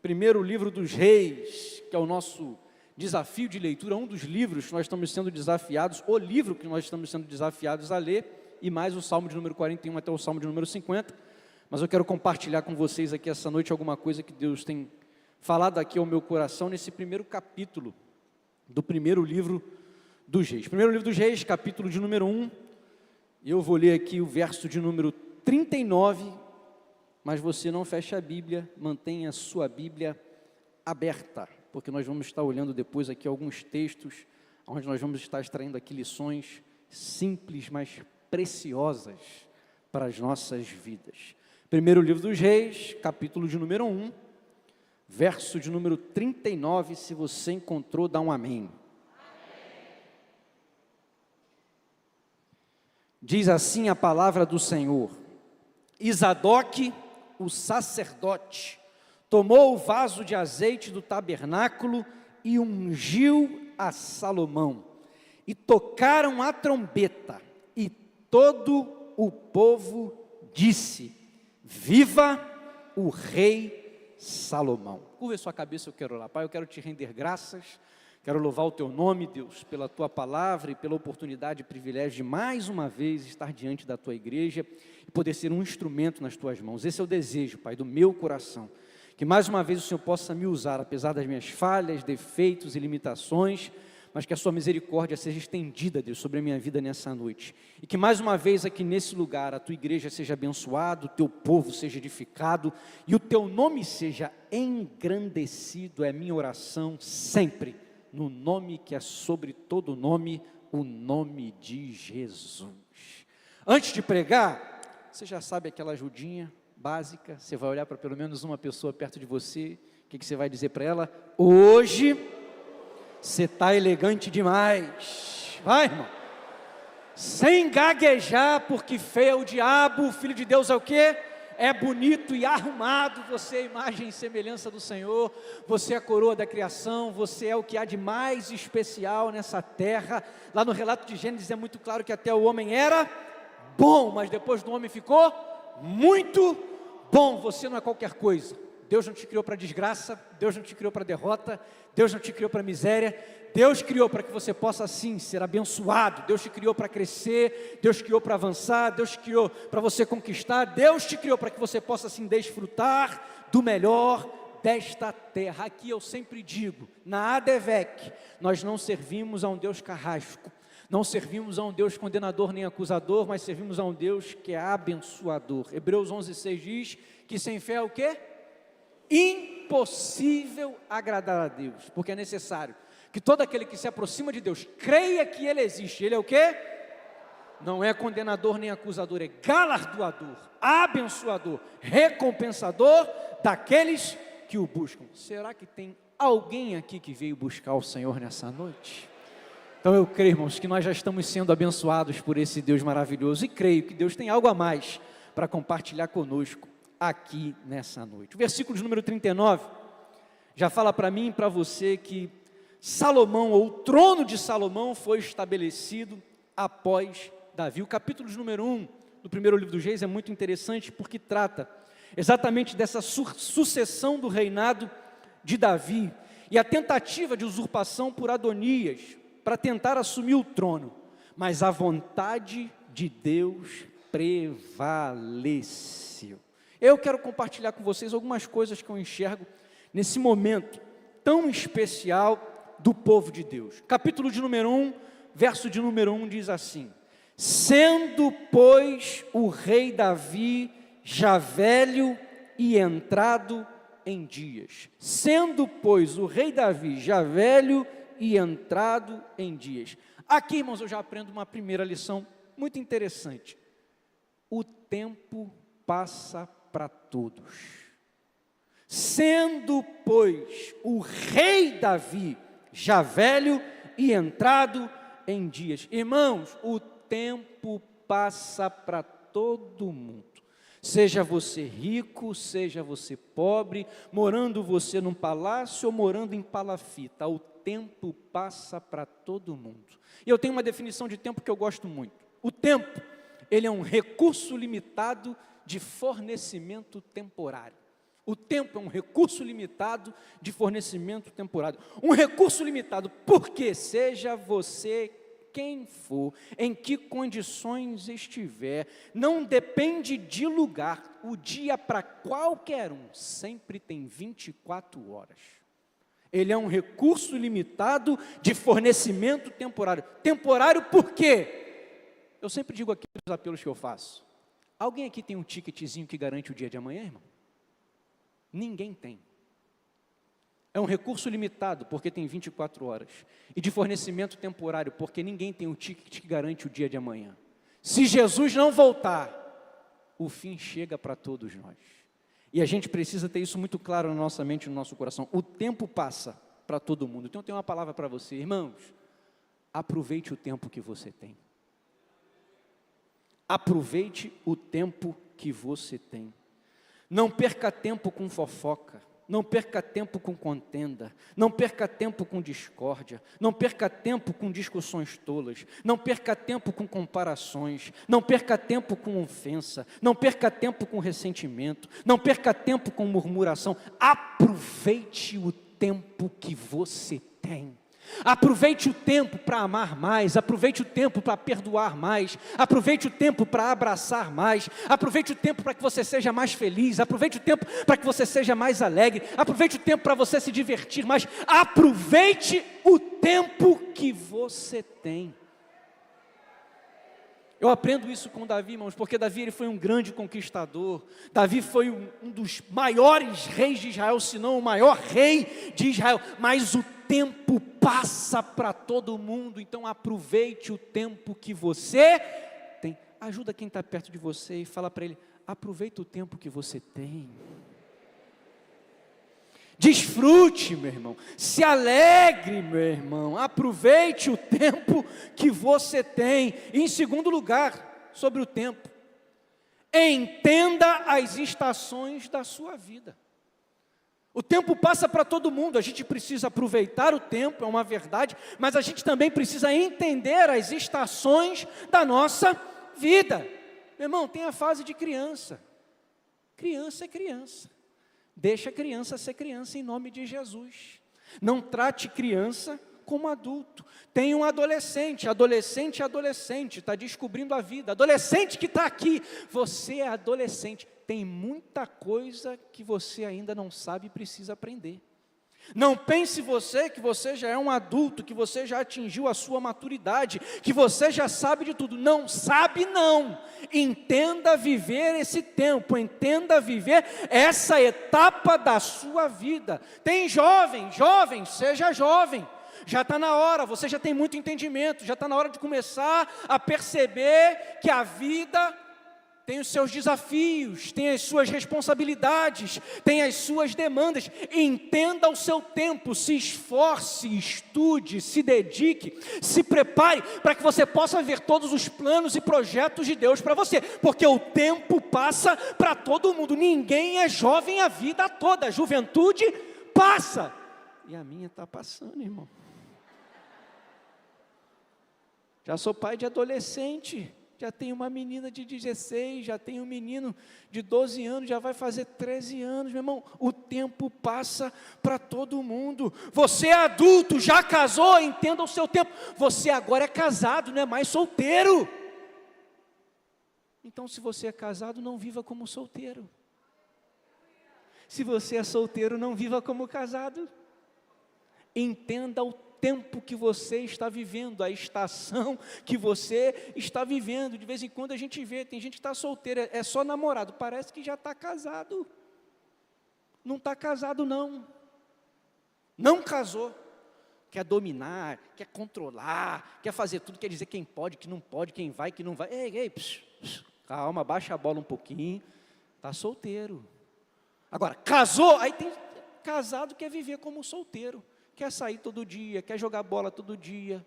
Primeiro livro dos Reis, que é o nosso desafio de leitura, um dos livros que nós estamos sendo desafiados, o livro que nós estamos sendo desafiados a ler, e mais o Salmo de número 41 até o Salmo de número 50, mas eu quero compartilhar com vocês aqui essa noite alguma coisa que Deus tem falado aqui ao meu coração nesse primeiro capítulo do primeiro livro dos Reis. Primeiro livro dos Reis, capítulo de número 1, eu vou ler aqui o verso de número 39, mas você não fecha a Bíblia, mantenha a sua Bíblia aberta, porque nós vamos estar olhando depois aqui alguns textos, onde nós vamos estar extraindo aqui lições simples, mas preciosas para as nossas vidas. Primeiro livro dos Reis, capítulo de número 1, verso de número 39, se você encontrou, dá um amém. Diz assim a palavra do Senhor: E Zadoque, o sacerdote, tomou o vaso de azeite do tabernáculo e ungiu a Salomão. E tocaram a trombeta, e todo o povo disse: Viva o rei Salomão. Curva a sua cabeça, eu quero orar. Pai, eu quero te render graças, quero louvar o teu nome, Deus, pela tua palavra e pela oportunidade e privilégio de mais uma vez estar diante da tua igreja e poder ser um instrumento nas tuas mãos. Esse é o desejo, Pai, do meu coração, que mais uma vez o Senhor possa me usar, apesar das minhas falhas, defeitos e limitações, mas que a sua misericórdia seja estendida, Deus, sobre a minha vida nessa noite, e que mais uma vez aqui nesse lugar, a tua igreja seja abençoada, o teu povo seja edificado, e o teu nome seja engrandecido, é a minha oração sempre, no nome que é sobre todo nome, o nome de Jesus. Antes de pregar, você já sabe aquela ajudinha básica, você vai olhar para pelo menos uma pessoa perto de você, o que você vai dizer para ela? Hoje, você está elegante demais. Vai, irmão. Sem gaguejar, porque feio é o diabo, o Filho de Deus é o quê? É bonito e arrumado, você é a imagem e semelhança do Senhor, você é a coroa da criação, você é o que há de mais especial nessa terra. Lá no relato de Gênesis é muito claro que até o homem era bom, mas depois do homem ficou muito bom. Você não é qualquer coisa. Deus não te criou para desgraça, Deus não te criou para derrota, Deus não te criou para miséria, Deus criou para que você possa sim ser abençoado, Deus te criou para crescer, Deus te criou para avançar, Deus te criou para você conquistar, Deus te criou para que você possa sim desfrutar do melhor desta terra. Aqui eu sempre digo, na ADVEC, nós não servimos a um Deus carrasco, não servimos a um Deus condenador nem acusador, mas servimos a um Deus que é abençoador. Hebreus 11:6 diz que sem fé é o quê? Impossível agradar a Deus, porque é necessário que todo aquele que se aproxima de Deus creia que Ele existe. Ele é o quê? Não é condenador nem acusador, é galardoador, abençoador, recompensador daqueles que o buscam. Será que tem alguém aqui que veio buscar o Senhor nessa noite? Então eu creio, irmãos, que nós já estamos sendo abençoados por esse Deus maravilhoso, e creio que Deus tem algo a mais para compartilhar conosco aqui nessa noite. O versículo de número 39 já fala para mim e para você que Salomão, ou o trono de Salomão, foi estabelecido após Davi. O capítulo de número 1 do primeiro livro dos Reis é muito interessante, porque trata exatamente dessa sucessão do reinado de Davi e a tentativa de usurpação por Adonias para tentar assumir o trono, mas a vontade de Deus prevaleceu. Eu quero compartilhar com vocês algumas coisas que eu enxergo nesse momento tão especial do povo de Deus. Capítulo de número 1, verso de número 1 diz assim: Sendo, pois, o rei Davi já velho e entrado em dias. Sendo, pois, o rei Davi já velho e entrado em dias. Aqui, irmãos, eu já aprendo uma primeira lição muito interessante. O tempo passa para todos. Sendo, pois, o rei Davi já velho e entrado em dias. Irmãos, o tempo passa para todo mundo. Seja você rico, seja você pobre, morando você num palácio ou morando em palafita, o tempo passa para todo mundo. E eu tenho uma definição de tempo que eu gosto muito. O tempo, ele é um recurso limitado de fornecimento temporário. O tempo é um recurso limitado de fornecimento temporário. Um recurso limitado, porque seja você quem for, em que condições estiver, não depende de lugar. O dia para qualquer um sempre tem 24 horas. Ele é um recurso limitado de fornecimento temporário. Temporário por quê? Eu sempre digo aqui nos apelos que eu faço. Alguém aqui tem um ticketzinho que garante o dia de amanhã, irmão? Ninguém tem. É um recurso limitado, porque tem 24 horas. E de fornecimento temporário, porque ninguém tem um ticket que garante o dia de amanhã. Se Jesus não voltar, o fim chega para todos nós. E a gente precisa ter isso muito claro na nossa mente e no nosso coração. O tempo passa para todo mundo. Então eu tenho uma palavra para você, irmãos. Aproveite o tempo que você tem. Aproveite o tempo que você tem. Não perca tempo com fofoca, não perca tempo com contenda, não perca tempo com discórdia, não perca tempo com discussões tolas, não perca tempo com comparações, não perca tempo com ofensa, não perca tempo com ressentimento, não perca tempo com murmuração. Aproveite o tempo que você tem. Aproveite o tempo para amar mais, aproveite o tempo para perdoar mais, aproveite o tempo para abraçar mais, aproveite o tempo para que você seja mais feliz, aproveite o tempo para que você seja mais alegre, aproveite o tempo para você se divertir mais, aproveite o tempo que você tem. Eu aprendo isso com Davi, irmãos, porque Davi ele foi um grande conquistador. Davi foi um dos maiores reis de Israel, se não o maior rei de Israel. Mas o tempo passa para todo mundo, então aproveite o tempo que você tem. Ajuda quem está perto de você e fala para ele, aproveita o tempo que você tem. Desfrute, meu irmão, se alegre, meu irmão, aproveite o tempo que você tem. E em segundo lugar, sobre o tempo, entenda as estações da sua vida. O tempo passa para todo mundo, a gente precisa aproveitar o tempo, é uma verdade, mas a gente também precisa entender as estações da nossa vida. Meu irmão, tem a fase de criança, criança é criança. Deixa a criança ser criança em nome de Jesus. Não trate criança como adulto. Tem um adolescente, está descobrindo a vida. Adolescente que está aqui, você é adolescente. Tem muita coisa que você ainda não sabe e precisa aprender. Não pense você que você já é um adulto, que você já atingiu a sua maturidade, que você já sabe de tudo. Não sabe não. Entenda viver esse tempo, entenda viver essa etapa da sua vida. Tem jovem, seja jovem. Já está na hora, você já tem muito entendimento, já está na hora de começar a perceber que a vida tem os seus desafios, tem as suas responsabilidades, tem as suas demandas. Entenda o seu tempo, se esforce, estude, se dedique, se prepare para que você possa ver todos os planos e projetos de Deus para você, porque o tempo passa para todo mundo. Ninguém é jovem a vida toda, a juventude passa, e a minha está passando, irmão. Já sou pai de adolescente, já tem uma menina de 16, já tem um menino de 12 anos, já vai fazer 13 anos, meu irmão. O tempo passa para todo mundo. Você é adulto, já casou, entenda o seu tempo. Você agora é casado, não é mais solteiro. Então, se você é casado, não viva como solteiro. Se você é solteiro, não viva como casado. Entenda o tempo que você está vivendo, a estação que você está vivendo. De vez em quando a gente vê, tem gente que está solteira, é só namorado, parece que já está casado. Não está casado não. Não casou. Quer dominar, quer controlar, quer fazer tudo, quer dizer quem pode, que não pode, quem vai, que não vai. Ei, calma, baixa a bola um pouquinho. Está solteiro. Agora, casou, aí tem casado que quer viver como solteiro. Quer sair todo dia, quer jogar bola todo dia,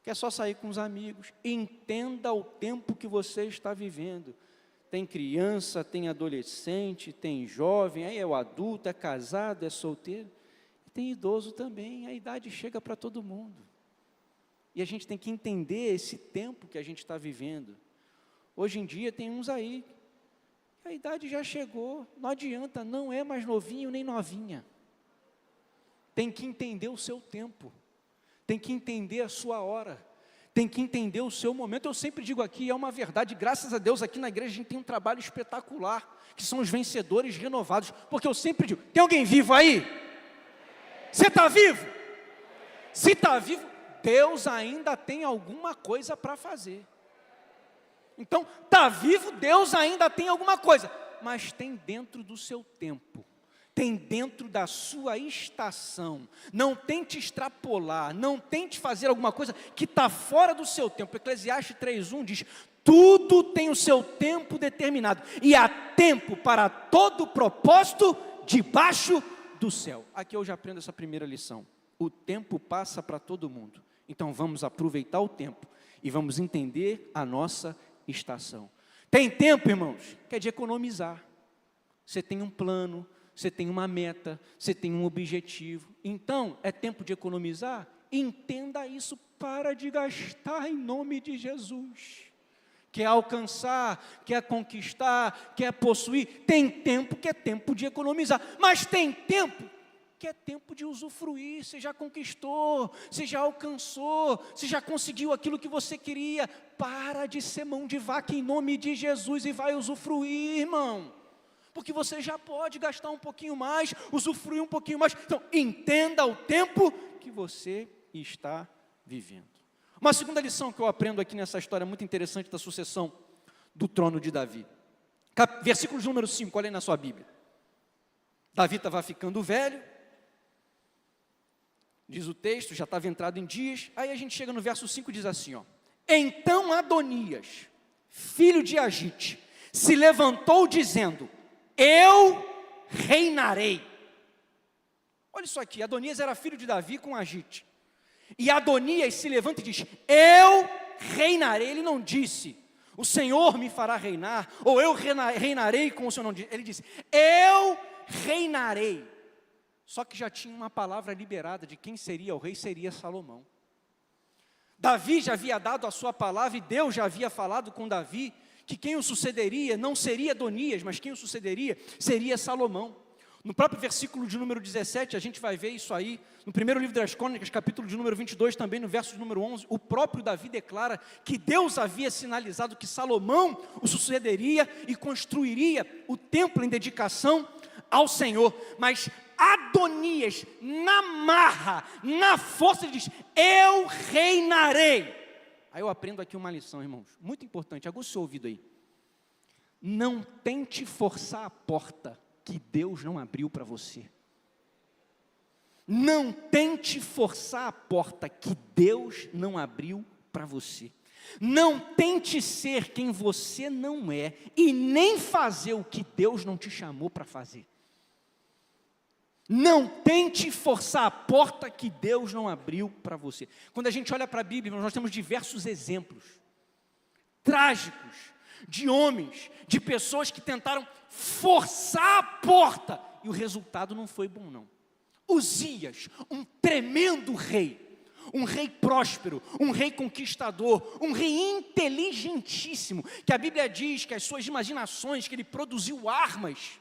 quer só sair com os amigos. Entenda o tempo que você está vivendo. Tem criança, tem adolescente, tem jovem, aí é o adulto, é casado, é solteiro. Tem idoso também, a idade chega para todo mundo. E a gente tem que entender esse tempo que a gente está vivendo. Hoje em dia tem uns aí, A idade já chegou, não adianta, não é mais novinho nem novinha. Tem que entender o seu tempo, tem que entender a sua hora, tem que entender o seu momento. Eu sempre digo aqui, é uma verdade, graças a Deus aqui na igreja a gente tem um trabalho espetacular, que são os vencedores renovados, porque eu sempre digo, tem alguém vivo aí? Você está vivo? Se está vivo, Deus ainda tem alguma coisa para fazer. Então, está vivo, Deus ainda tem alguma coisa, mas tem dentro do seu tempo, tem dentro da sua estação. Não tente extrapolar, não tente fazer alguma coisa que está fora do seu tempo. Eclesiastes 3:1 diz, tudo tem o seu tempo determinado, e há tempo para todo propósito debaixo do céu. Aqui eu já aprendo essa primeira lição. O tempo passa para todo mundo, então vamos aproveitar o tempo, e vamos entender a nossa estação. Tem tempo, irmãos, que é de economizar. Você tem um plano, você tem uma meta, você tem um objetivo, então é tempo de economizar. Entenda isso, para de gastar em nome de Jesus. Quer alcançar, quer conquistar, quer possuir, tem tempo que é tempo de economizar, mas tem tempo que é tempo de usufruir. Você já conquistou, você já alcançou, você já conseguiu aquilo que você queria. Para de ser mão de vaca em nome de Jesus e vai usufruir, irmão, porque você já pode gastar um pouquinho mais, usufruir um pouquinho mais. Então, entenda o tempo que você está vivendo. Uma segunda lição que eu aprendo aqui nessa história muito interessante da sucessão do trono de Davi. Versículo de número 5, olha aí na sua Bíblia. Davi estava ficando velho, diz o texto, já estava entrado em dias. Aí a gente chega no verso 5 e diz assim, ó, então Adonias, filho de Agite, se levantou dizendo, eu reinarei. Olha isso aqui, Adonias era filho de Davi com Agite, e Adonias se levanta e diz, eu reinarei. Ele não disse, o Senhor me fará reinar, ou eu reinarei com o Senhor. Não disse, ele disse, eu reinarei. Só que já tinha uma palavra liberada de quem seria o rei, seria Salomão. Davi já havia dado a sua palavra, e Deus já havia falado com Davi, que quem o sucederia não seria Adonias, mas quem o sucederia seria Salomão. No próprio versículo de número 17, a gente vai ver isso aí, no primeiro livro das Crônicas, capítulo de número 22, também no verso de número 11, o próprio Davi declara que Deus havia sinalizado que Salomão o sucederia e construiria o templo em dedicação ao Senhor. Mas Adonias, na marra, na força, ele diz, eu reinarei. Aí eu aprendo aqui uma lição, irmãos, muito importante, aguça o seu ouvido aí. Não tente forçar a porta que Deus não abriu para você. Não tente forçar a porta que Deus não abriu para você. Não tente ser quem você não é, e nem fazer o que Deus não te chamou para fazer. Não tente forçar a porta que Deus não abriu para você. Quando a gente olha para a Bíblia, nós temos diversos exemplos trágicos de homens, de pessoas que tentaram forçar a porta, e o resultado não foi bom não. Uzias, um tremendo rei, um rei próspero, um rei conquistador, um rei inteligentíssimo, que a Bíblia diz que as suas imaginações, que ele produziu armas,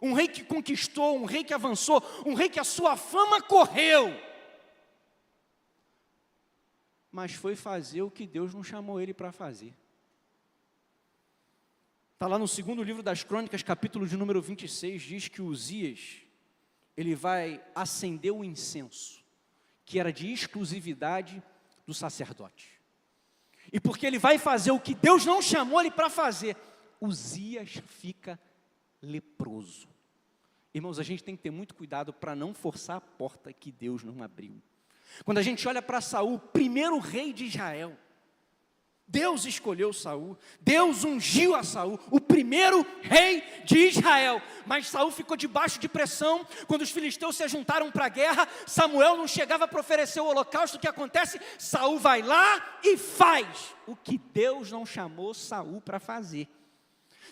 um rei que conquistou, um rei que avançou, um rei que a sua fama correu, mas foi fazer o que Deus não chamou ele para fazer. Está lá no segundo livro das Crônicas, capítulo de número 26, diz que Uzias, ele vai acender o incenso, que era de exclusividade do sacerdote. E porque ele vai fazer o que Deus não chamou ele para fazer, Uzias fica leproso. Irmãos, a gente tem que ter muito cuidado para não forçar a porta que Deus não abriu. Quando a gente olha para Saul, primeiro rei de Israel, Deus escolheu Saul, Deus ungiu a Saul, o primeiro rei de Israel, mas Saul ficou debaixo de pressão. Quando os filisteus se juntaram para a guerra, Samuel não chegava para oferecer o holocausto. O que acontece? Saul vai lá e faz o que Deus não chamou Saul para fazer.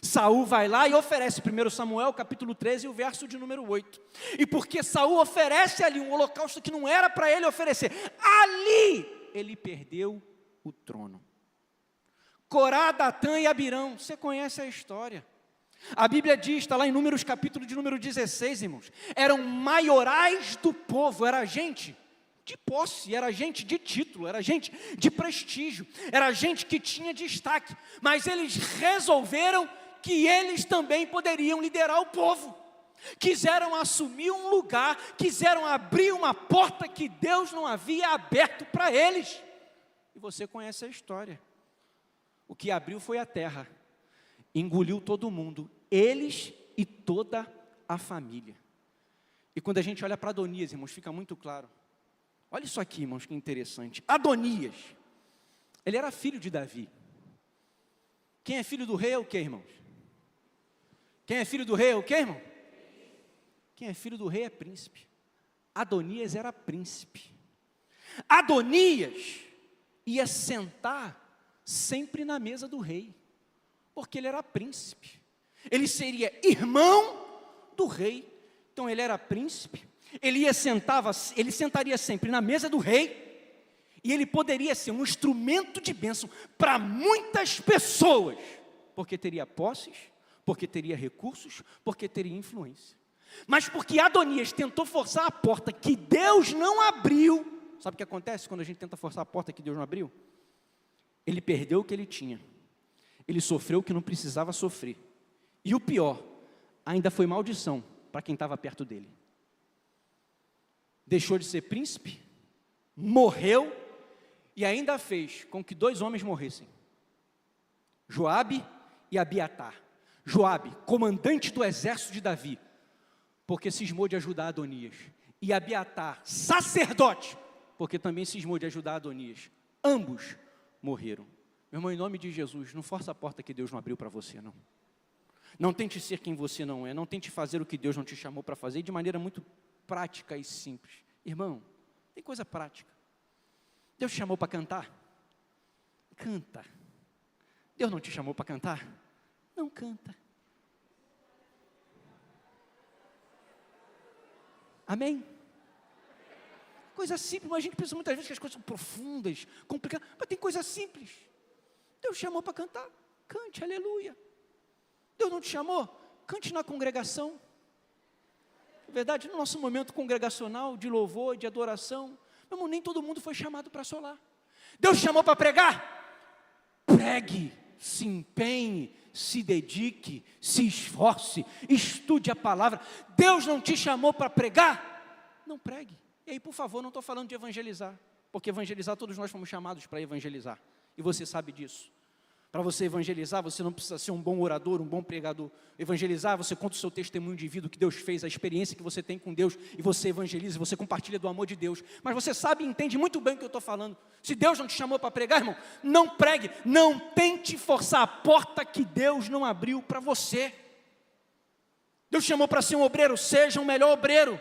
Saul vai lá e oferece, 1 Samuel capítulo 13, o verso de número 8, e porque Saul oferece ali um holocausto que não era para ele oferecer, ali ele perdeu o trono. Corá, Datã e Abirão, você conhece a história. A Bíblia diz, está lá em Números capítulo de número 16, irmãos, eram maiorais do povo, era gente de posse, era gente de título, era gente de prestígio, era gente que tinha destaque, mas eles resolveram que eles também poderiam liderar o povo, quiseram assumir um lugar, quiseram abrir uma porta que Deus não havia aberto para eles, e você conhece a história, o que abriu foi a terra, engoliu todo mundo, eles e toda a família. E quando a gente olha para Adonias, irmãos, fica muito claro. Olha isso aqui, irmãos, que interessante. Adonias, ele era filho de Davi. Quem é filho do rei é o quê, irmãos? Quem é filho do rei é o quê, irmão? Quem é filho do rei é príncipe. Adonias era príncipe. Adonias ia sentar sempre na mesa do rei, porque ele era príncipe. Ele seria irmão do rei. Então ele era príncipe. Ele sentaria sempre na mesa do rei, e ele poderia ser um instrumento de bênção para muitas pessoas, porque teria posses, porque teria recursos, porque teria influência. Mas porque Adonias tentou forçar a porta que Deus não abriu, sabe o que acontece quando a gente tenta forçar a porta que Deus não abriu? Ele perdeu o que ele tinha, ele sofreu o que não precisava sofrer, e o pior, ainda foi maldição para quem estava perto dele. Deixou de ser príncipe, morreu, e ainda fez com que 2 homens morressem, Joabe e Abiatar. Joabe, comandante do exército de Davi, porque cismou de ajudar Adonias, e Abiatar, sacerdote, porque também cismou de ajudar Adonias. Ambos morreram. Meu irmão, em nome de Jesus, não força a porta que Deus não abriu para você, não. Não tente ser quem você não é, não tente fazer o que Deus não te chamou para fazer, de maneira muito prática e simples. Irmão, tem coisa prática. Deus te chamou para cantar? Canta. Deus não te chamou para cantar? Não canta. Amém? Coisa simples, mas a gente pensa muitas vezes que as coisas são profundas, complicadas, mas tem coisa simples. Deus chamou para cantar, cante, aleluia. Deus não te chamou? Cante na congregação. É verdade, no nosso momento congregacional, de louvor, de adoração, meu irmão, nem todo mundo foi chamado para solar. Deus chamou para pregar? Pregue, se empenhe, se dedique, se esforce, estude a palavra. Deus não te chamou para pregar? Não pregue. E aí, por favor, não estou falando de evangelizar, porque evangelizar, todos nós fomos chamados para evangelizar, e você sabe disso. Para você evangelizar, você não precisa ser um bom orador, um bom pregador. Evangelizar, você conta o seu testemunho de vida, o que Deus fez, a experiência que você tem com Deus, e você evangeliza, você compartilha do amor de Deus. Mas você sabe e entende muito bem o que eu estou falando. Se Deus não te chamou para pregar, irmão, não pregue, não tente forçar a porta que Deus não abriu para você. Deus chamou para ser um obreiro, seja um melhor obreiro.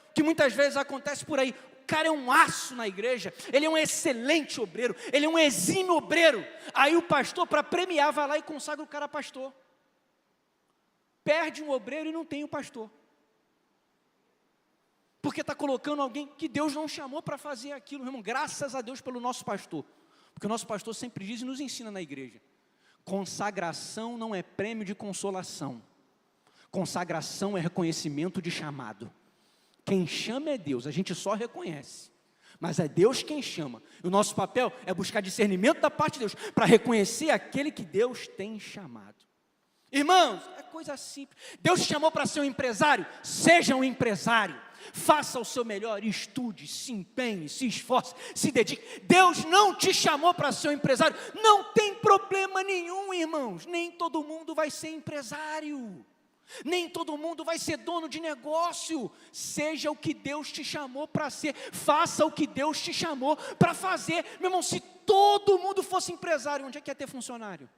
O que muitas vezes acontece por aí, o cara é um aço na igreja, ele é um excelente obreiro, ele é um exímio obreiro, aí o pastor, para premiar, vai lá e consagra o cara a pastor, perde um obreiro e não tem o pastor, porque está colocando alguém que Deus não chamou para fazer aquilo, irmão. Graças a Deus pelo nosso pastor, porque o nosso pastor sempre diz e nos ensina na igreja, consagração não é prêmio de consolação, consagração é reconhecimento de chamado. Quem chama é Deus, a gente só reconhece, mas é Deus quem chama. O nosso papel é buscar discernimento da parte de Deus, para reconhecer aquele que Deus tem chamado. Irmãos, é coisa simples. Deus te chamou para ser um empresário? Seja um empresário, faça o seu melhor, estude, se empenhe, se esforce, se dedique. Deus não te chamou para ser um empresário, não tem problema nenhum, irmãos. Nem todo mundo vai ser empresário, nem todo mundo vai ser dono de negócio. Seja o que Deus te chamou para ser, faça o que Deus te chamou para fazer. Meu irmão, se todo mundo fosse empresário, onde é que ia ter funcionário?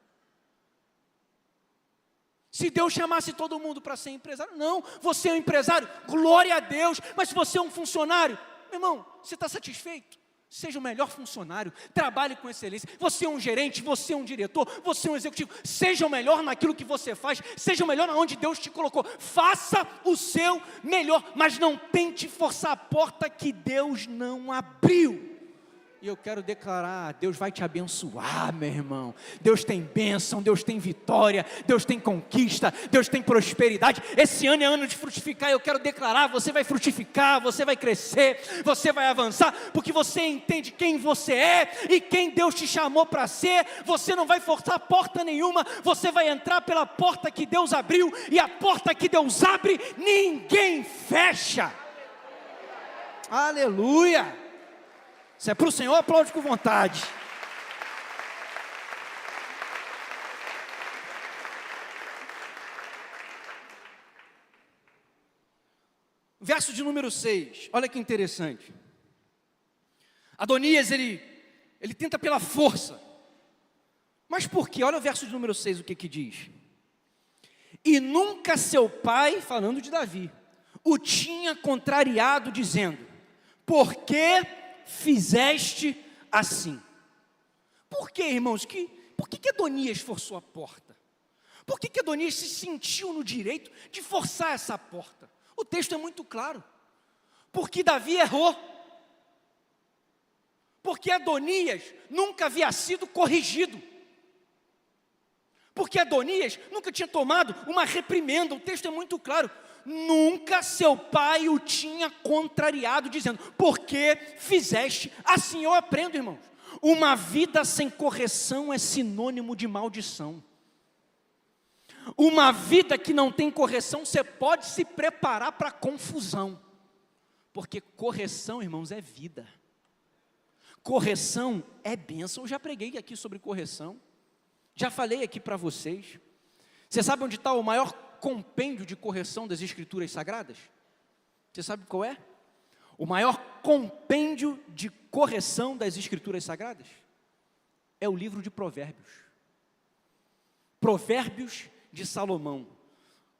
Se Deus chamasse todo mundo para ser empresário, não, você é um empresário, glória a Deus. Mas se você é um funcionário, meu irmão, você está satisfeito? Seja o melhor funcionário, trabalhe com excelência. Você é um gerente, você é um diretor, você é um executivo. Seja o melhor naquilo que você faz, seja o melhor onde Deus te colocou. Faça o seu melhor, mas não tente forçar a porta que Deus não abriu. E eu quero declarar, Deus vai te abençoar, meu irmão. Deus tem bênção, Deus tem vitória, Deus tem conquista, Deus tem prosperidade. Esse ano é ano de frutificar. Eu quero declarar, você vai frutificar, você vai crescer, você vai avançar, porque você entende quem você é e quem Deus te chamou para ser. Você não vai forçar porta nenhuma, você vai entrar pela porta que Deus abriu, e a porta que Deus abre, ninguém fecha. Aleluia! Se é para o Senhor, aplaude com vontade. Verso de número 6, olha que interessante. Adonias, ele tenta pela força. Mas por quê? Olha o verso de número 6, o que diz. E nunca seu pai, falando de Davi, o tinha contrariado, dizendo: por que fizeste assim? Por que, irmãos? Por que Adonias forçou a porta? Por que Adonias se sentiu no direito de forçar essa porta? O texto é muito claro. Porque Davi errou. Porque Adonias nunca havia sido corrigido. Porque Adonias nunca tinha tomado uma reprimenda. O texto é muito claro. Nunca seu pai o tinha contrariado, dizendo: por que fizeste assim? Eu aprendo, irmãos, uma vida sem correção é sinônimo de maldição. Uma vida que não tem correção, você pode se preparar para confusão, porque correção, irmãos, é vida. Correção é bênção. Eu já preguei aqui sobre correção, já falei aqui para vocês. Você sabe onde está o maior compêndio de correção das Escrituras Sagradas? Você sabe qual é? O maior compêndio de correção das Escrituras Sagradas é o livro de Provérbios. Provérbios de Salomão.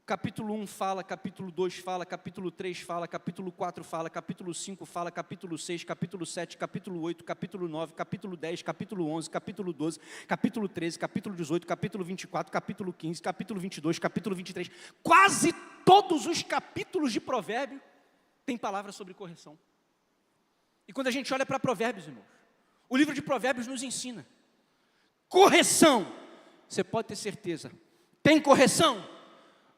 Capítulo 1 fala, capítulo 2 fala, capítulo 3 fala, capítulo 4 fala, capítulo 5 fala, capítulo 6, capítulo 7, capítulo 8, capítulo 9, capítulo 10, capítulo 11, capítulo 12, capítulo 13, capítulo 18, capítulo 24, capítulo 15, capítulo 22, capítulo 23. Quase todos os capítulos de Provérbio têm palavras sobre correção. E quando a gente olha para Provérbios, irmãos, o livro de Provérbios nos ensina. Correção, você pode ter certeza. Tem correção?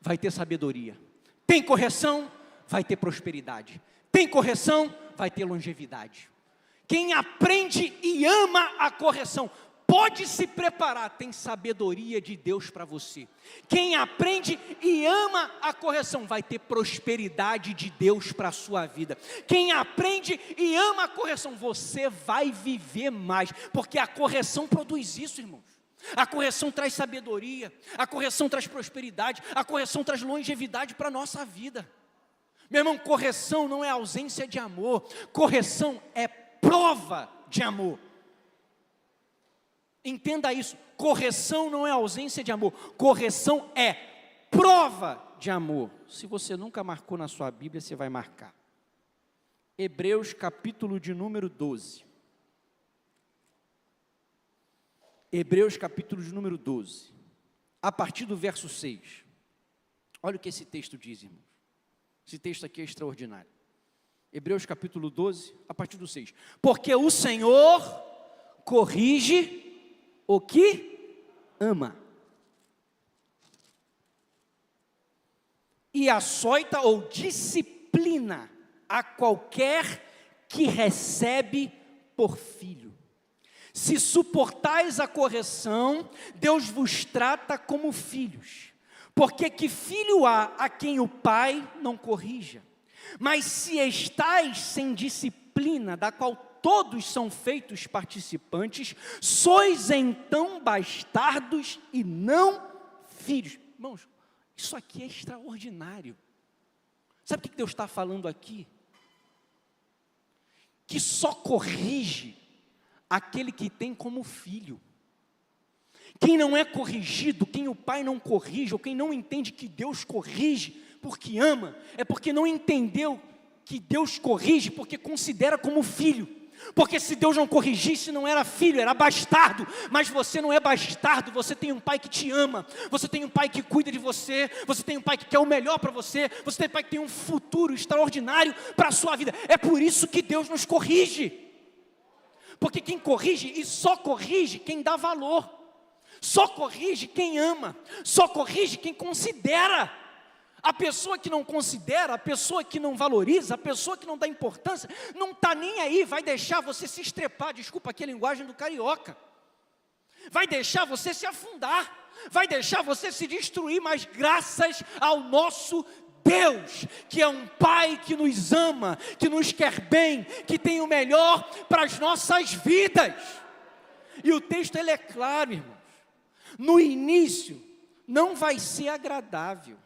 Vai ter sabedoria. Tem correção? Vai ter prosperidade. Tem correção? Vai ter longevidade. Quem aprende e ama a correção, pode se preparar, tem sabedoria de Deus para você. Quem aprende e ama a correção, vai ter prosperidade de Deus para a sua vida. Quem aprende e ama a correção, você vai viver mais, porque a correção produz isso, irmãos. A correção traz sabedoria, a correção traz prosperidade, a correção traz longevidade para a nossa vida. Meu irmão, correção não é ausência de amor, correção é prova de amor. Entenda isso, correção não é ausência de amor, correção é prova de amor. Se você nunca marcou na sua Bíblia, você vai marcar. Hebreus capítulo de número 12. Hebreus capítulo de número 12, a partir do verso 6. Olha o que esse texto diz, irmãos. Esse texto aqui é extraordinário. Hebreus capítulo 12, a partir do 6. Porque o Senhor corrige o que ama, e açoita ou disciplina a qualquer que recebe por filho. Se suportais a correção, Deus vos trata como filhos. Porque que filho há a quem o pai não corrija? Mas se estais sem disciplina, da qual todos são feitos participantes, sois então bastardos e não filhos. Irmãos, isso aqui é extraordinário. Sabe o que Deus está falando aqui? Que só corrige aquele que tem como filho. Quem não é corrigido, quem o pai não corrige, ou quem não entende que Deus corrige porque ama, é porque não entendeu que Deus corrige porque considera como filho. Porque se Deus não corrigisse, não era filho, era bastardo. Mas você não é bastardo, você tem um pai que te ama, você tem um pai que cuida de você, você tem um pai que quer o melhor para você, você tem um pai que tem um futuro extraordinário para a sua vida. É por isso que Deus nos corrige. Porque quem corrige, e só corrige quem dá valor, só corrige quem ama, só corrige quem considera. A pessoa que não considera, a pessoa que não valoriza, a pessoa que não dá importância, não está nem aí, vai deixar você se estrepar, desculpa aqui a linguagem do carioca, vai deixar você se afundar, vai deixar você se destruir, mas graças ao nosso Deus, que é um Pai que nos ama, que nos quer bem, que tem o melhor para as nossas vidas. E o texto ele é claro, irmãos, no início não vai ser agradável,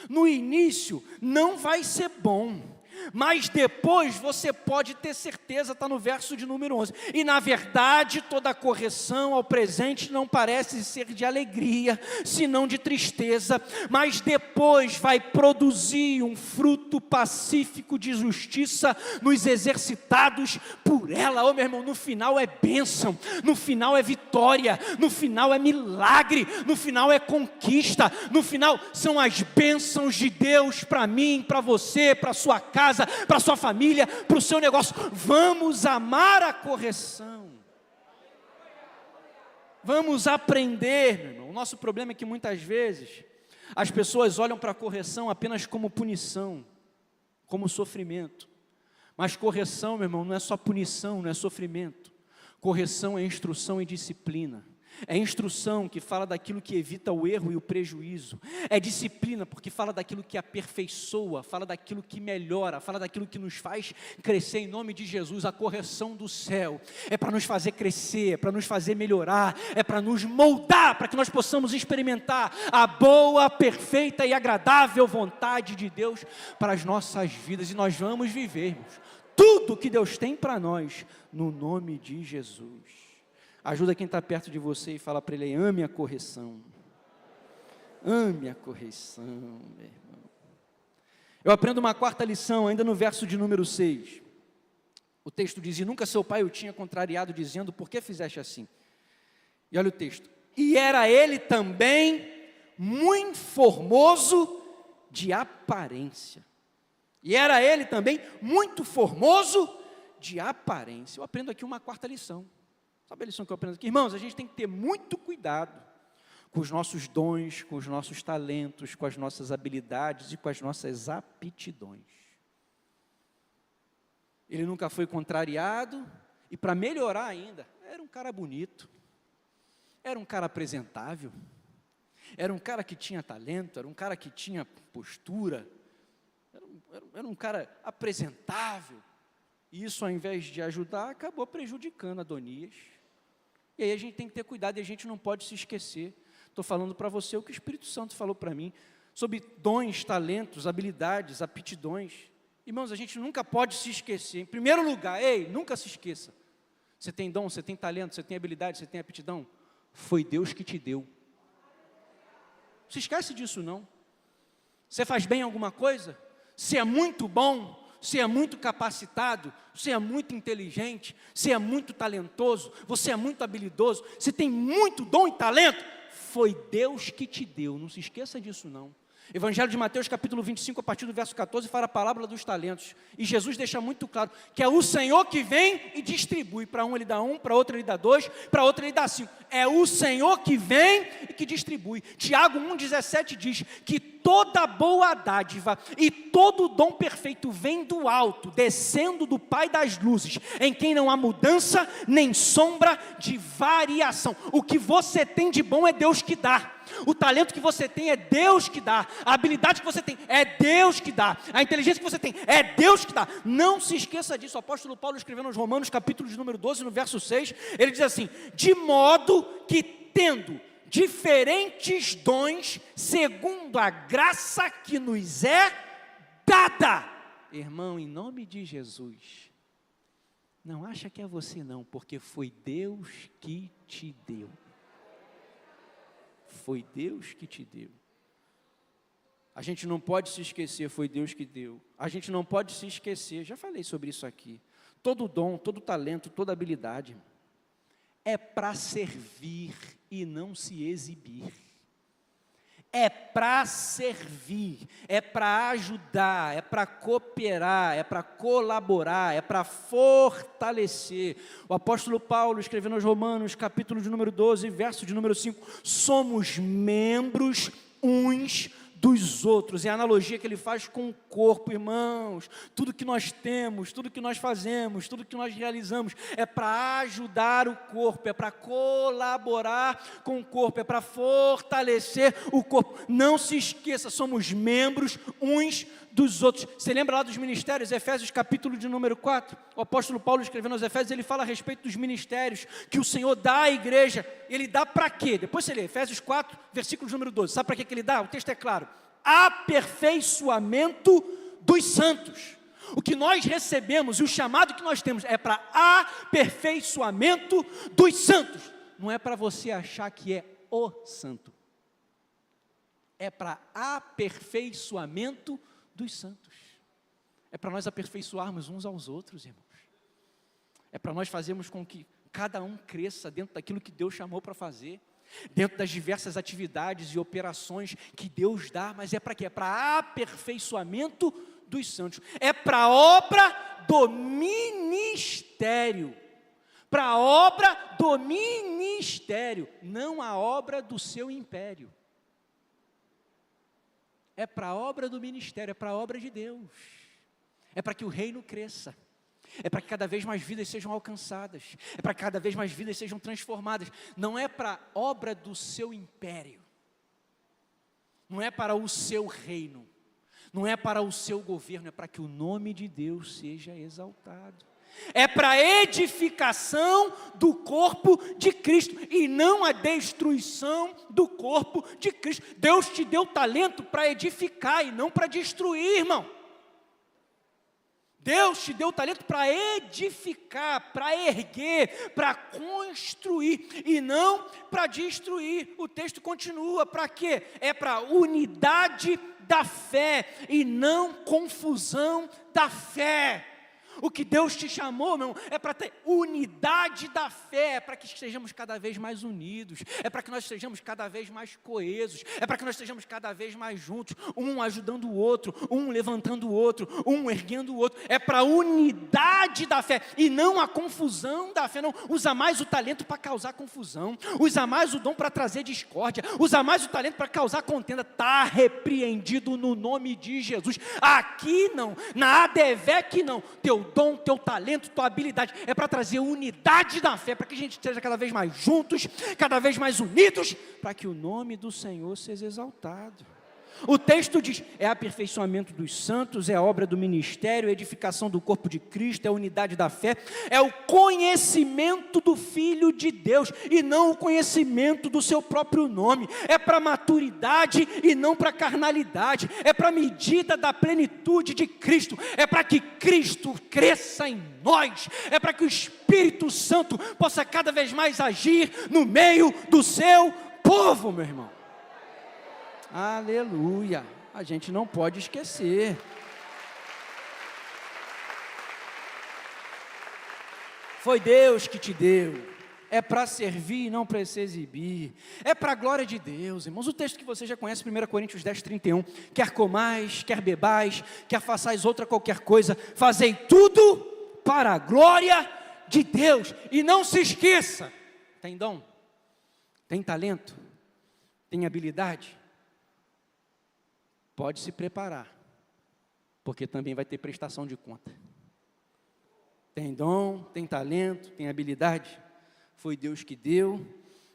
no início não vai ser bom, mas depois você pode ter certeza, está no verso de número 11, e na verdade toda correção ao presente não parece ser de alegria, senão de tristeza, mas depois vai produzir um fruto pacífico de justiça nos exercitados por ela. Ô meu irmão, no final é bênção, no final é vitória, no final é milagre, no final é conquista, no final são as bênçãos de Deus para mim, para você, para sua casa, para sua família, para o seu negócio. Vamos amar a correção, vamos aprender, meu irmão. O nosso problema é que muitas vezes as pessoas olham para a correção apenas como punição, como sofrimento, mas correção, meu irmão, não é só punição, não é sofrimento. Correção é instrução e disciplina. É instrução que fala daquilo que evita o erro e o prejuízo. É disciplina porque fala daquilo que aperfeiçoa, fala daquilo que melhora, fala daquilo que nos faz crescer em nome de Jesus. A correção do céu é para nos fazer crescer, é para nos fazer melhorar, é para nos moldar, para que nós possamos experimentar a boa, perfeita e agradável vontade de Deus para as nossas vidas. E nós vamos vivermos tudo que Deus tem para nós, no nome de Jesus. Ajuda quem está perto de você e fala para ele: ame a correção. Ame a correção, meu irmão. Eu aprendo uma quarta lição, ainda no verso de número 6. O texto diz: e nunca seu pai o tinha contrariado, dizendo, por que fizeste assim? E olha o texto: e era ele também muito formoso de aparência. E era ele também muito formoso de aparência. Eu aprendo aqui uma quarta lição. Sabe a lição que eu aprendo aqui? Irmãos, a gente tem que ter muito cuidado com os nossos dons, com os nossos talentos, com as nossas habilidades e com as nossas aptidões. Ele nunca foi contrariado e, para melhorar ainda, era um cara bonito, era um cara apresentável, era um cara que tinha talento, era um cara que tinha postura, era um cara apresentável. E isso, ao invés de ajudar, acabou prejudicando Adonias. E aí a gente tem que ter cuidado e a gente não pode se esquecer. Estou falando para você o que o Espírito Santo falou para mim, sobre dons, talentos, habilidades, aptidões. Irmãos, a gente nunca pode se esquecer. Em primeiro lugar, nunca se esqueça. Você tem dom, você tem talento, você tem habilidade, você tem aptidão. Foi Deus que te deu. Não se esquece disso não. Você faz bem alguma coisa? Você é muito bom, você é muito capacitado, você é muito inteligente, você é muito talentoso, você é muito habilidoso, você tem muito dom e talento, foi Deus que te deu, não se esqueça disso não. Evangelho de Mateus capítulo 25, a partir do verso 14, fala a parábola dos talentos, e Jesus deixa muito claro, que é o Senhor que vem e distribui, para um ele dá 1, para outro ele dá 2, para outro ele dá 5, é o Senhor que vem e que distribui. Tiago 1,17 diz, que toda boa dádiva e todo dom perfeito vem do alto, descendo do Pai das luzes, em quem não há mudança, nem sombra de variação. O que você tem de bom é Deus que dá. O talento que você tem é Deus que dá. A habilidade que você tem é Deus que dá. A inteligência que você tem é Deus que dá. Não se esqueça disso. O apóstolo Paulo escrevendo aos Romanos, capítulo de número 12, no verso 6, ele diz assim, de modo que tendo diferentes dons, segundo a graça que nos é dada. Irmão, em nome de Jesus, não acha que é você não, porque foi Deus que te deu. Foi Deus que te deu. A gente não pode se esquecer, foi Deus que deu. A gente não pode se esquecer, já falei sobre isso aqui. Todo dom, todo talento, toda habilidade é para servir e não se exibir. é para servir, é para ajudar, é para cooperar, é para colaborar, é para fortalecer. O apóstolo Paulo, escrevendo aos Romanos, capítulo de número 12, verso de número 5, somos membros uns dos outros. É a analogia que ele faz com o corpo, irmãos. Tudo que nós temos, tudo que nós fazemos, tudo que nós realizamos é para ajudar o corpo, é para colaborar com o corpo, é para fortalecer o corpo. Não se esqueça, somos membros uns dos outros. Você lembra lá dos ministérios, Efésios capítulo de número 4? O apóstolo Paulo, escrevendo aos Efésios, ele fala a respeito dos ministérios que o Senhor dá à igreja. Ele dá para quê? Depois você lê, Efésios 4, versículo de número 12. Sabe para que ele dá? O texto é claro. Aperfeiçoamento dos santos. O que nós recebemos e o chamado que nós temos é para aperfeiçoamento dos santos. Não é para você achar que é o santo. É para aperfeiçoamento dos santos. É para nós aperfeiçoarmos uns aos outros, irmãos. É para nós fazermos com que cada um cresça dentro daquilo que Deus chamou para fazer, dentro das diversas atividades e operações que Deus dá, mas é para quê? É para aperfeiçoamento dos santos. É para a obra do ministério. Para a obra do ministério, não a obra do seu império. É para a obra do ministério, é para a obra de Deus. É para que o reino cresça. É para que cada vez mais vidas sejam alcançadas. É para que cada vez mais vidas sejam transformadas. Não é para a obra do seu império. Não é para o seu reino. Não é para o seu governo. É para que o nome de Deus seja exaltado. É para a edificação do corpo de Cristo e não a destruição do corpo de Cristo. Deus te deu talento para edificar e não para destruir, irmão. Deus te deu talento para edificar, para erguer, para construir e não para destruir. O texto continua, para quê? É para unidade da fé e não confusão da fé. O que Deus te chamou, meu irmão, é para ter unidade da fé, é para que estejamos cada vez mais unidos, é para que nós estejamos cada vez mais coesos, é para que nós estejamos cada vez mais juntos, um ajudando o outro, um levantando o outro, um erguendo o outro. É para a unidade da fé e não a confusão da fé. Não, usa mais o talento para causar confusão, usa mais o dom para trazer discórdia, usa mais o talento para causar contenda. Está repreendido no nome de Jesus. Aqui não, na ADVEC não. Teu dom, teu talento, tua habilidade é para trazer unidade da fé, para que a gente esteja cada vez mais juntos, cada vez mais unidos, para que o nome do Senhor seja exaltado. O texto diz, é aperfeiçoamento dos santos, é a obra do ministério, é a edificação do corpo de Cristo, é a unidade da fé, é o conhecimento do Filho de Deus, e não o conhecimento do seu próprio nome, é para maturidade e não para carnalidade, é para a medida da plenitude de Cristo, é para que Cristo cresça em nós, é para que o Espírito Santo possa cada vez mais agir no meio do seu povo, meu irmão. Aleluia, a gente não pode esquecer. Foi Deus que te deu, é para servir e não para se exibir, é para a glória de Deus, irmãos. O texto que você já conhece, 1 Coríntios 10, 31, quer comais, quer bebais, quer façais outra qualquer coisa, fazei tudo para a glória de Deus. E não se esqueça, tem dom, tem talento, tem habilidade, pode se preparar, porque também vai ter prestação de conta. Tem dom, tem talento, tem habilidade, foi Deus que deu,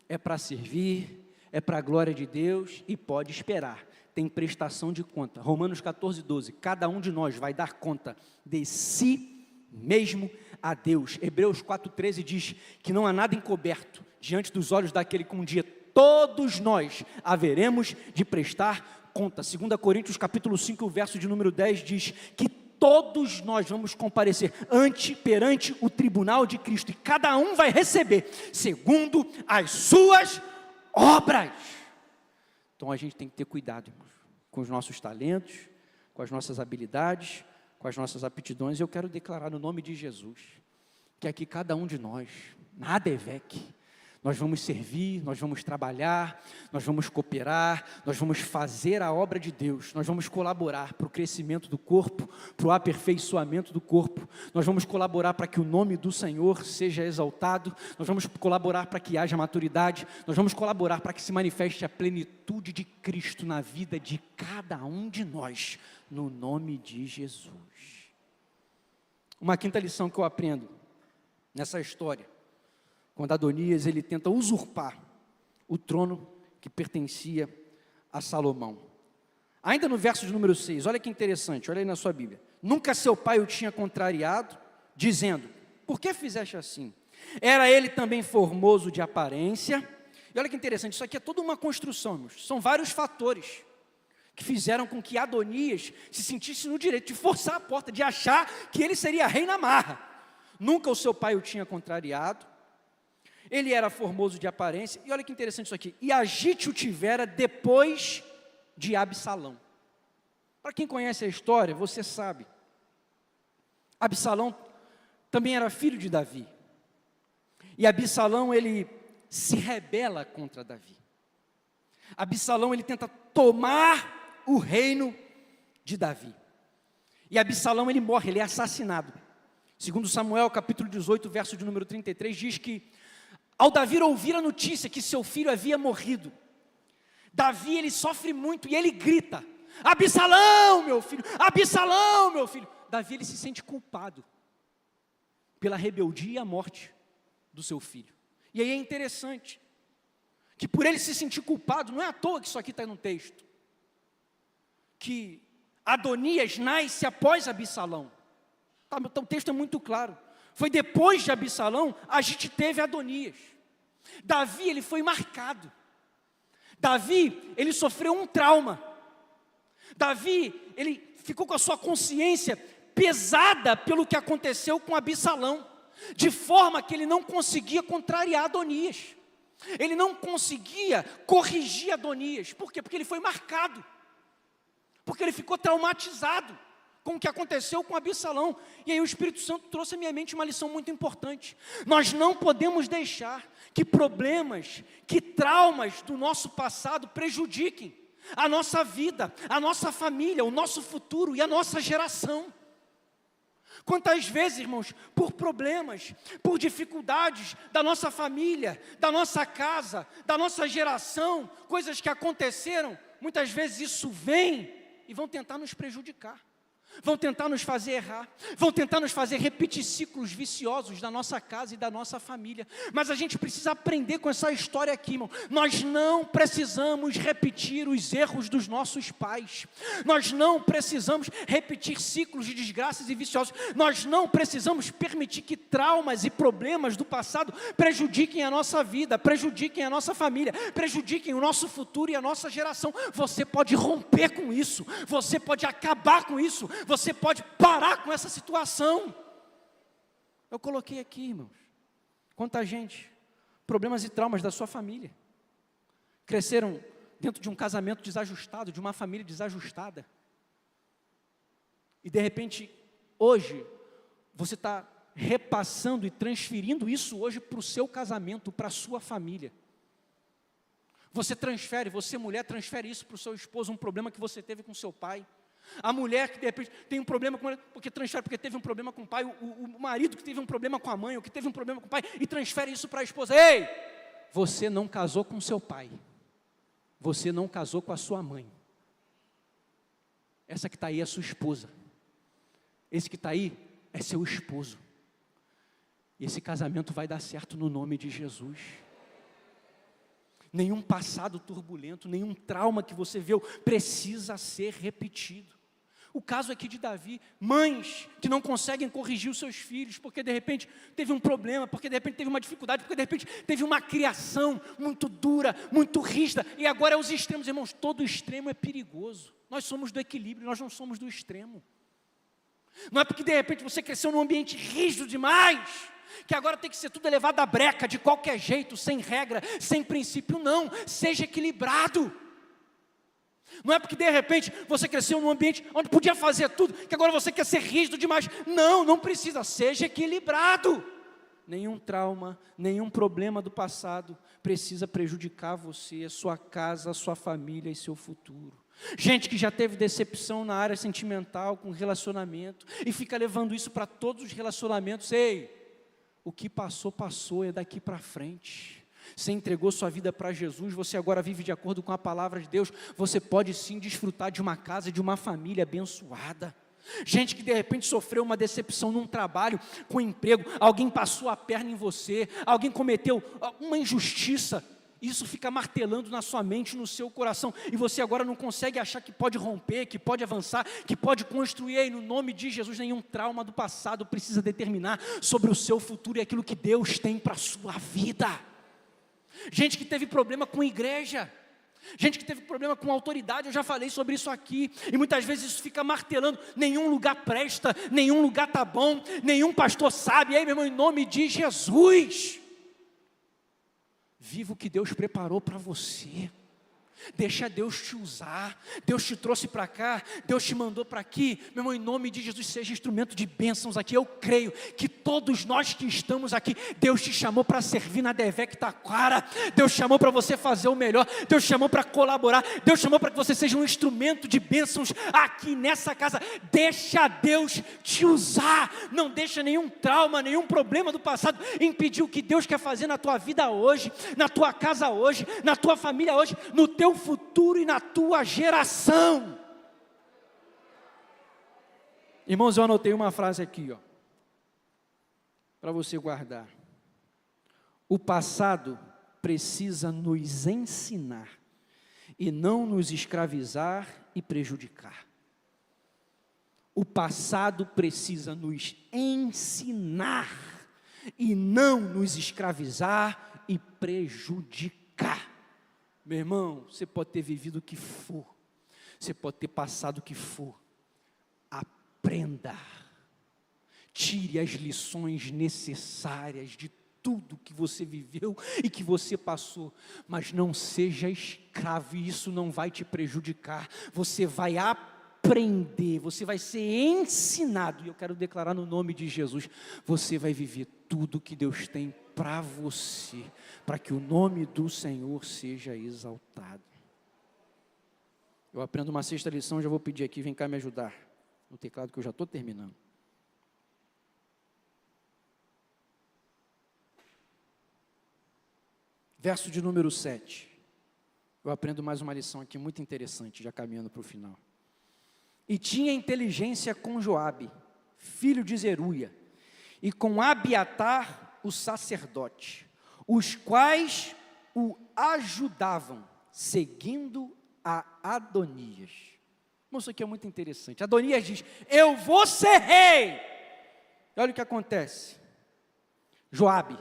é para servir, é para a glória de Deus e pode esperar, tem prestação de conta. Romanos 14, 12, cada um de nós vai dar conta de si mesmo a Deus. Hebreus 4, 13 diz que não há nada encoberto diante dos olhos daquele que um dia todos nós haveremos de prestar conta. 2 Coríntios capítulo 5, verso de número 10 diz que todos nós vamos comparecer perante o tribunal de Cristo, e cada um vai receber segundo as suas obras. Então a gente tem que ter cuidado, irmãos, com os nossos talentos, com as nossas habilidades, com as nossas aptidões. Eu quero declarar no nome de Jesus, que aqui cada um de nós, na ADVEC, Nós vamos servir, nós vamos trabalhar, nós vamos cooperar, nós vamos fazer a obra de Deus, nós vamos colaborar para o crescimento do corpo, para o aperfeiçoamento do corpo, nós vamos colaborar para que o nome do Senhor seja exaltado, nós vamos colaborar para que haja maturidade, nós vamos colaborar para que se manifeste a plenitude de Cristo na vida de cada um de nós, no nome de Jesus. Uma quinta lição que eu aprendo nessa história, quando Adonias ele tenta usurpar o trono que pertencia a Salomão. Ainda no verso de número 6, olha que interessante, olha aí na sua Bíblia. Nunca seu pai o tinha contrariado, dizendo, por que fizeste assim? Era ele também formoso de aparência. E olha que interessante, isso aqui é toda uma construção, irmãos. São vários fatores que fizeram com que Adonias se sentisse no direito de forçar a porta, de achar que ele seria rei na marra. Nunca o seu pai o tinha contrariado. Ele era formoso de aparência, e olha que interessante isso aqui, e Agite o tivera depois de Absalão. Para quem conhece a história, você sabe, Absalão também era filho de Davi, e Absalão ele se rebela contra Davi. Absalão ele tenta tomar o reino de Davi, e Absalão ele morre, ele é assassinado. Segundo Samuel capítulo 18, verso de número 33, diz que ao Davi ouvir a notícia que seu filho havia morrido, Davi ele sofre muito e ele grita, Absalão meu filho, Absalão meu filho. Davi ele se sente culpado pela rebeldia e a morte do seu filho. E aí é interessante, que por ele se sentir culpado, não é à toa que isso aqui está no texto, que Adonias nasce após Absalão. Então o texto é muito claro. Foi depois de Absalão, a gente teve Adonias. Davi, ele foi marcado. Davi, ele sofreu um trauma. Davi, ele ficou com a sua consciência pesada pelo que aconteceu com Absalão, de forma que ele não conseguia contrariar Adonias. Ele não conseguia corrigir Adonias. Por quê? Porque ele foi marcado. Porque ele ficou traumatizado com o que aconteceu com Absalão. E aí o Espírito Santo trouxe à minha mente uma lição muito importante. Nós não podemos deixar que problemas, que traumas do nosso passado prejudiquem a nossa vida, a nossa família, o nosso futuro e a nossa geração. Quantas vezes, irmãos, por problemas, por dificuldades da nossa família, da nossa casa, da nossa geração, coisas que aconteceram, muitas vezes isso vem e vão tentar nos prejudicar. Vão tentar nos fazer errar, vão tentar nos fazer repetir ciclos viciosos da nossa casa e da nossa família. Mas a gente precisa aprender com essa história aqui, irmão. Nós não precisamos repetir os erros dos nossos pais. Nós não precisamos repetir ciclos de desgraças e viciosos. Nós não precisamos permitir que traumas e problemas do passado prejudiquem a nossa vida, prejudiquem a nossa família, prejudiquem o nosso futuro e a nossa geração. Você pode romper com isso, você pode acabar com isso, você pode parar com essa situação. Eu coloquei aqui, irmãos, quanta gente, problemas e traumas da sua família, cresceram dentro de um casamento desajustado, de uma família desajustada, e de repente, hoje, você está repassando e transferindo isso hoje para o seu casamento, para a sua família. Você mulher, transfere isso para o seu esposo, um problema que você teve com seu pai. A mulher que de repente tem um problema com porque teve um problema com o pai, o marido que teve um problema com a mãe, ou que teve um problema com o pai, e transfere isso para a esposa. Ei, você não casou com seu pai, você não casou com a sua mãe, essa que está aí é sua esposa, esse que está aí é seu esposo, e esse casamento vai dar certo no nome de Jesus. Nenhum passado turbulento, nenhum trauma que você viu precisa ser repetido. O caso aqui de Davi, mães que não conseguem corrigir os seus filhos, porque de repente teve um problema, porque de repente teve uma dificuldade, porque de repente teve uma criação muito dura, muito rígida, e agora é os extremos. Irmãos, todo extremo é perigoso. Nós somos do equilíbrio, nós não somos do extremo. Não é porque de repente você cresceu num ambiente rígido demais, que agora tem que ser tudo elevado à breca, de qualquer jeito, sem regra, sem princípio. Não, seja equilibrado. Não é porque de repente você cresceu num ambiente onde podia fazer tudo, que agora você quer ser rígido demais. Não, não precisa, seja equilibrado. nenhum trauma, nenhum problema do passado precisa prejudicar você, a sua casa, a sua família e seu futuro. Gente que já teve decepção na área sentimental, com relacionamento, e fica levando isso para todos os relacionamentos. Ei, o que passou, passou, é daqui para frente. Você entregou sua vida para Jesus, você agora vive de acordo com a palavra de Deus, você pode sim desfrutar de uma casa, de uma família abençoada. Gente que de repente sofreu uma decepção num trabalho, com um emprego, alguém passou a perna em você, alguém cometeu uma injustiça, isso fica martelando na sua mente, no seu coração, e você agora não consegue achar que pode romper, que pode avançar, que pode construir. E no nome de Jesus, nenhum trauma do passado precisa determinar sobre o seu futuro e aquilo que Deus tem para a sua vida. Gente que teve problema com igreja, gente que teve problema com autoridade, eu já falei sobre isso aqui, e muitas vezes isso fica martelando, nenhum lugar presta, nenhum lugar está bom, nenhum pastor sabe. Aí, meu irmão, em nome de Jesus, viva o que Deus preparou para você. Deixa Deus te usar. Deus te trouxe para cá, Deus te mandou para aqui. Meu irmão, em nome de Jesus, seja instrumento de bênçãos aqui. Eu creio que todos nós que estamos aqui, Deus te chamou para servir na Devec Taquara. Deus chamou para você fazer o melhor. Deus chamou para colaborar. Deus chamou para que você seja um instrumento de bênçãos aqui nessa casa. Deixa Deus te usar. Não deixa nenhum trauma, nenhum problema do passado impedir o que Deus quer fazer na tua vida hoje, na tua casa hoje, na tua família hoje, no teu futuro e na tua geração. Irmãos, eu anotei uma frase aqui, para você guardar. O passado precisa nos ensinar e não nos escravizar e prejudicar. O passado precisa nos ensinar e não nos escravizar e prejudicar. Meu irmão, você pode ter vivido o que for, você pode ter passado o que for, aprenda, tire as lições necessárias de tudo que você viveu e que você passou, mas não seja escravo, e isso não vai te prejudicar. Você vai aprender, você vai ser ensinado, e eu quero declarar no nome de Jesus, você vai viver tudo que Deus tem para você, para que o nome do Senhor seja exaltado. Eu aprendo uma sexta lição, já vou pedir aqui, vem cá me ajudar no teclado, que eu já estou terminando. Verso de número 7. Eu aprendo mais uma lição aqui muito interessante, já caminhando para o final. E tinha inteligência com Joabe, filho de Zeruia, e com Abiatar, o sacerdote, os quais o ajudavam, seguindo a Adonias. Isso aqui é muito interessante. Adonias diz: eu vou ser rei. E olha o que acontece. Joabe,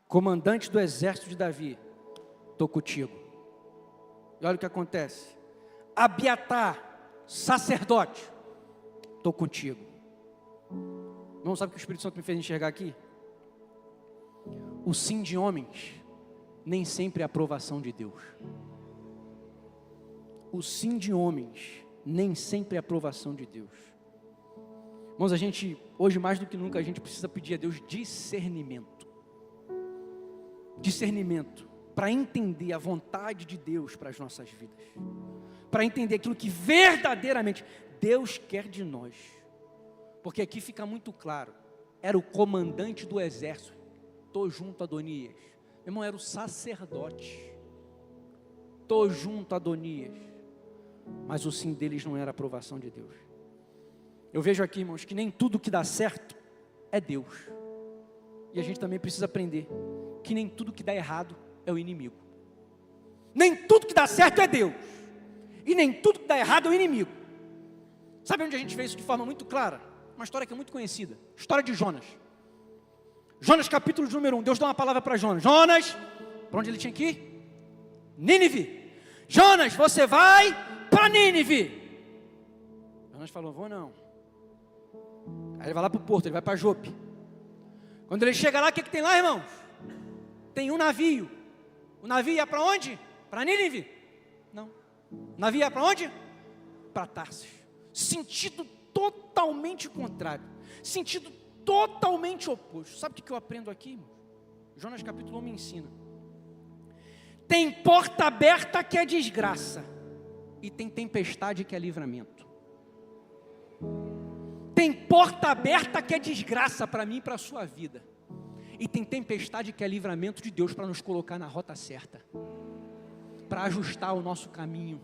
comandante do exército de Davi, estou contigo. E olha o que acontece. Abiatar, sacerdote, estou contigo. Não sabe o que o Espírito Santo me fez enxergar aqui? O sim de homens nem sempre é a aprovação de Deus. O sim de homens nem sempre é a aprovação de Deus. Irmãos, a gente, hoje mais do que nunca, a gente precisa pedir a Deus discernimento. Discernimento para entender a vontade de Deus para as nossas vidas. Para entender aquilo que verdadeiramente Deus quer de nós. Porque aqui fica muito claro, era o comandante do exército, estou junto a Adonias. Meu irmão, era o sacerdote, estou junto a Adonias, mas o sim deles não era a aprovação de Deus. Eu vejo aqui, irmãos, que nem tudo que dá certo é Deus, e a gente também precisa aprender, que nem tudo que dá errado é o inimigo. Nem tudo que dá certo é Deus, e nem tudo que dá errado é o inimigo. Sabe onde a gente vê isso de forma muito clara? Uma história que é muito conhecida, história de Jonas. Jonas capítulo número 1, Deus dá uma palavra para Jonas. Jonas, para onde ele tinha que ir? Nínive. Jonas, você vai para Nínive. Jonas falou, vou não. Aí ele vai lá para o porto, ele vai para Jope. Quando ele chega lá, o que tem lá, irmãos? Tem um navio. O navio ia para onde? Para Nínive? Não. O navio ia para onde? Para Tarsis. Sentido totalmente contrário. Sentido totalmente oposto. Sabe o que eu aprendo aqui, irmão? Jonas capítulo 1 me ensina. Tem porta aberta que é desgraça, e tem tempestade que é livramento. Tem porta aberta que é desgraça para mim e para a sua vida, e tem tempestade que é livramento de Deus para nos colocar na rota certa, para ajustar o nosso caminho,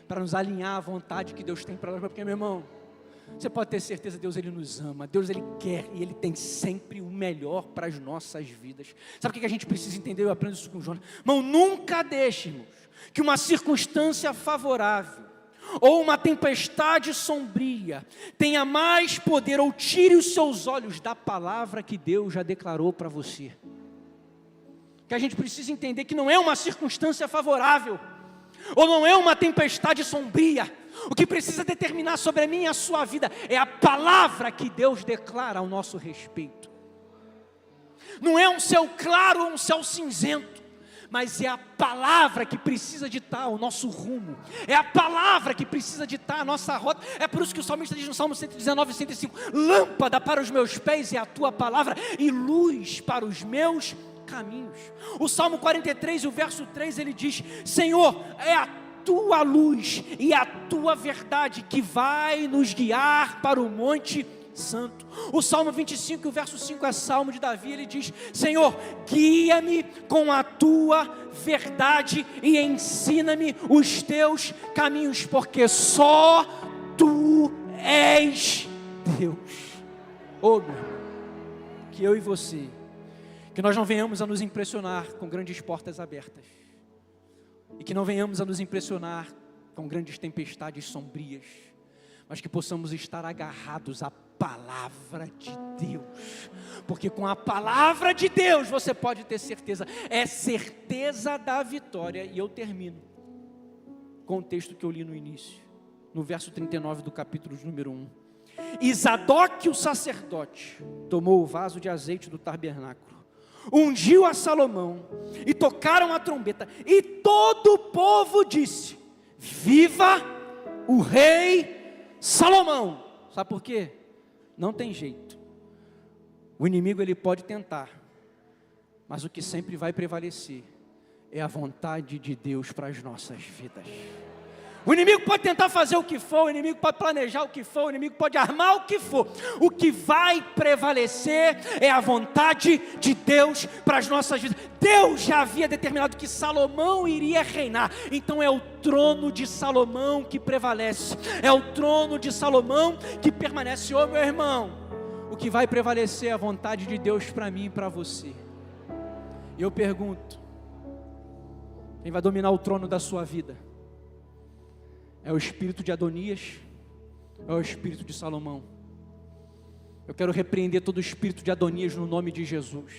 para nos alinhar à vontade que Deus tem para nós. Porque, meu irmão, você pode ter certeza, Deus Ele nos ama, Deus Ele quer e Ele tem sempre o melhor para as nossas vidas. Sabe o que a gente precisa entender? Eu aprendo isso com Jonas. Irmão, nunca deixe, irmãos, que uma circunstância favorável ou uma tempestade sombria tenha mais poder ou tire os seus olhos da palavra que Deus já declarou para você. Que a gente precisa entender que não é uma circunstância favorável ou não é uma tempestade sombria. O que precisa determinar sobre a minha e a sua vida é a palavra que Deus declara ao nosso respeito. Não é um céu claro ou um céu cinzento, mas é a palavra que precisa ditar o nosso rumo, é a palavra que precisa ditar a nossa rota. É por isso que o salmista diz no Salmo 119, 105, lâmpada para os meus pés é a tua palavra e luz para os meus caminhos. O Salmo 43, o verso 3, ele diz, Senhor, é a tua luz e a tua verdade que vai nos guiar para o monte santo. O Salmo 25, o verso 5 é Salmo de Davi, ele diz, Senhor, guia-me com a tua verdade e ensina-me os teus caminhos, porque só tu és Deus. Oh, meu irmão, que eu e você, que nós não venhamos a nos impressionar com grandes portas abertas, e que não venhamos a nos impressionar com grandes tempestades sombrias, mas que possamos estar agarrados à palavra de Deus, porque com a palavra de Deus você pode ter certeza, é certeza da vitória. E eu termino com o texto que eu li no início, no verso 39 do capítulo de número 1. E Zadok o sacerdote tomou o vaso de azeite do tabernáculo, ungiu a Salomão, e tocaram a trombeta, e todo o povo disse, viva o rei Salomão. Sabe por quê? Não tem jeito. O inimigo ele pode tentar, mas o que sempre vai prevalecer é a vontade de Deus para as nossas vidas. O inimigo pode tentar fazer o que for, o inimigo pode planejar o que for, o inimigo pode armar o que for. O que vai prevalecer é a vontade de Deus para as nossas vidas. Deus já havia determinado que Salomão iria reinar, então é o trono de Salomão que prevalece, é o trono de Salomão que permanece. Ô meu irmão, o que vai prevalecer é a vontade de Deus para mim e para você. E eu pergunto, quem vai dominar o trono da sua vida? É o espírito de Adonias? É o espírito de Salomão? Eu quero repreender todo o espírito de Adonias no nome de Jesus.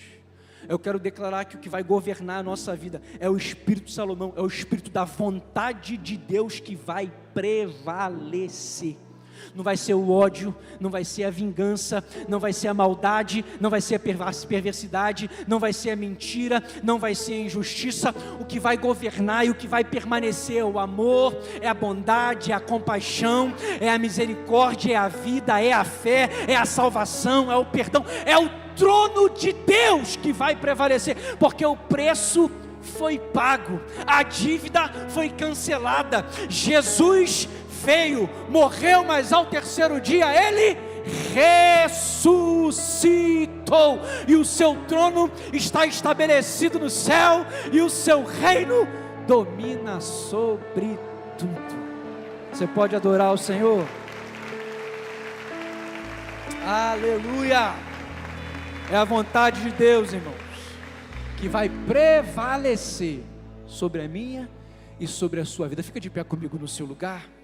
Eu quero declarar que o que vai governar a nossa vida é o espírito de Salomão, é o espírito da vontade de Deus que vai prevalecer. Não vai ser o ódio, não vai ser a vingança, não vai ser a maldade, não vai ser a perversidade, não vai ser a mentira, não vai ser a injustiça. O que vai governar e o que vai permanecer é o amor, é a bondade, é a compaixão, é a misericórdia, é a vida, é a fé, é a salvação, é o perdão, é o trono de Deus que vai prevalecer, porque o preço foi pago, a dívida foi cancelada. Jesus veio, morreu, mas ao terceiro dia Ele ressuscitou, e o seu trono está estabelecido no céu, e o seu reino domina sobre tudo. Você pode adorar o Senhor? Aleluia! É a vontade de Deus, irmãos, que vai prevalecer sobre a minha e sobre a sua vida. Fica de pé comigo no seu lugar.